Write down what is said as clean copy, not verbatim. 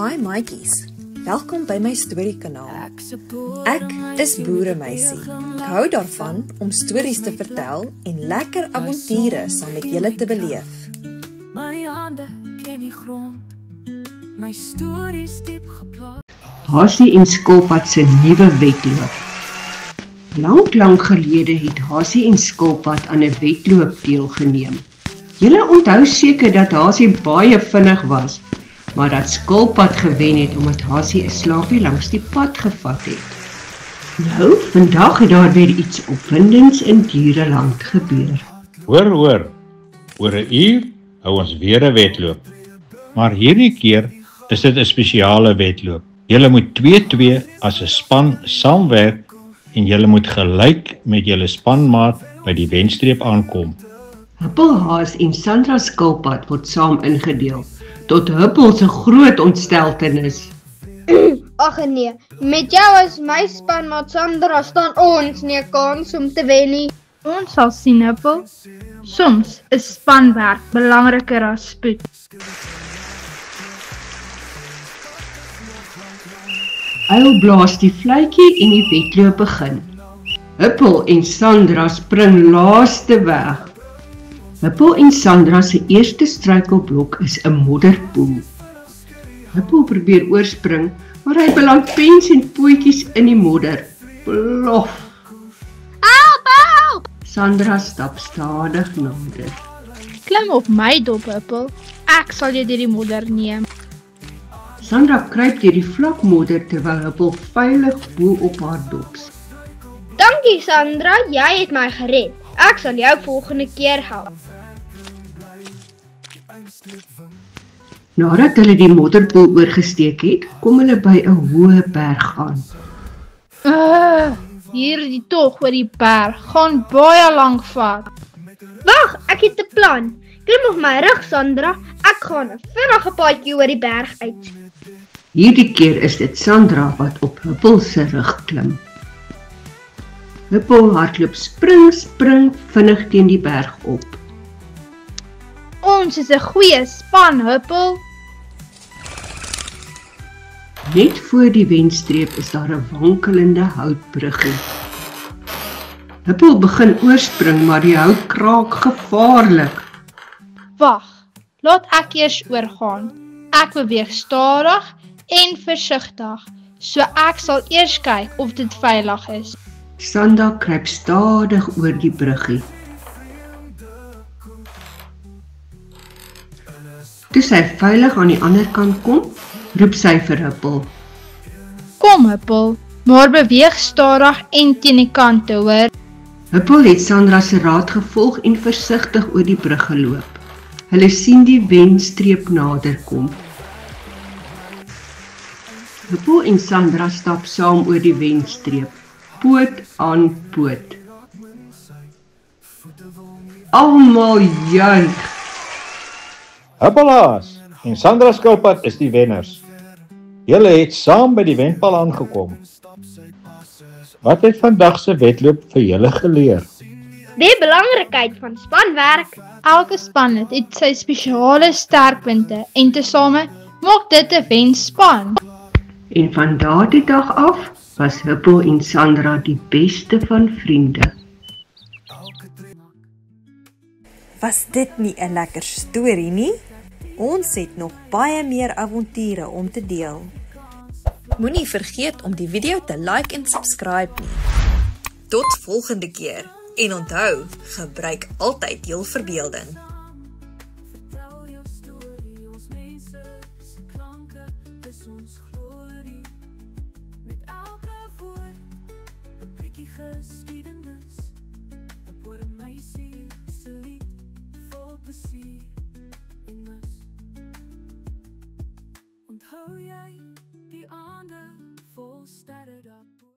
Hi maatjies, welkom by my storiekanaal. Ek is Boeremeisie. Ek hou daarvan om stories te vertel en lekker avonture saam met julle te beleef. My hande ken die grond, my stories diep geplaas. Hasie en Skilpad se nuwe wedloop. Lank gelede het Hasie en Skilpad aan 'n wedloop deelgeneem. Julle onthou seker dat Hasie baie vinnig was, maar dat Skilpad gewen het omdat Hasie 'n slaapie langs die pad gevat het. Nou, vandag het daar weer iets opwindends in Diereland gebeur. Hoor, oor 'n uur hou ons weer 'n wedloop. Maar hierdie keer is dit 'n spesiale wedloop. Julle moet 2-2 as 'n span saamwerk en julle moet gelyk met julle spanmaat by die wenstreep aankom. Huppelhaas en Sandra Skilpad word saam ingedeel, tot Huppel se groot ontsteltenis. Ag nee, met jou as my spanmaat Sandra staan ons nie 'n kans om te wen nie. Ons sal sien, Huppel. Soms is spanwerk belangriker as spoed. Uil blaas die fluitjie en die wedloop begin. Huppel en Sandra spring laaste weg. Huppel en Sandra se eerste struikelblok is 'n modderpoel. Huppel probeer oorspring, maar hy beland pens en pootjies in die modder. Plof! Help! Sandra stap stadig nader. Klim op my dop, Huppel. Ek sal jou deur die modder neem. Sandra kruip deur die vlak modder terwyl Huppel veilig bo op haar dop sit. Dankie Sandra, jy het my gered. Ek sal jou volgende keer help. Nadat hulle die modderpoel oorgesteek het, kom hulle by 'n hoë berg aan. Hierdie tog oor die berg gaan baie lank vat. Wag, ek het 'n plan. Klim op my rug Sandra, ek gaan 'n vinnige paadjie oor die berg uit. Hierdie keer is dit Sandra wat op Huppel se rug klim. Huppel hardloop spring vinnig teen die berg op. Ons is 'n goeie span, Huppel. Net voor die wenstreep is daar 'n wankelende houtbruggie. Huppel begin oorspring, maar die hout kraak gevaarlik. Wag, laat ek eers oorgaan. Ek beweeg stadig en versigtig, so ek sal eers kyk of dit veilig is. Sandra kruip stadig oor die bruggie. Toe sy veilig aan die ander kant kom, roep sy vir Huppel. Kom, Huppel, maar beweeg stadig en teen die kante, hoor. Huppel het Sandra se raad gevolg en versigtig oor die brug geloop. Hulle sien die wenstreep naderkom. Huppel en Sandra stap saam oor die wenstreep, poot aan poot. Almal juig. Huppelhaas en Sandra Skilpad is die wenners. Julle het saam by die wenpaal aangekom. Wat het vandag se wedloop vir julle geleer? Die belangrikheid van spanwerk. Elke span het sy spesiale sterkpunte en tesame maak dit 'n wenspan. En van daardie dag af was Huppel en Sandra die beste van vriende. Was dit nie 'n lekker storie nie? Ons het nog baie meer avonture om te deel. Moenie vergeet om die video te like en subscribe nie. Tot volgende keer en onthou, gebruik altyd jou verbeelding. Vertel jou storie, ons mense se klanke is ons glorie. Met elke woord 'n bietjie geskiedenis. 'n Boeremeisie se lied vol plesier en lus. Onthou jy die aande vol sterre dag?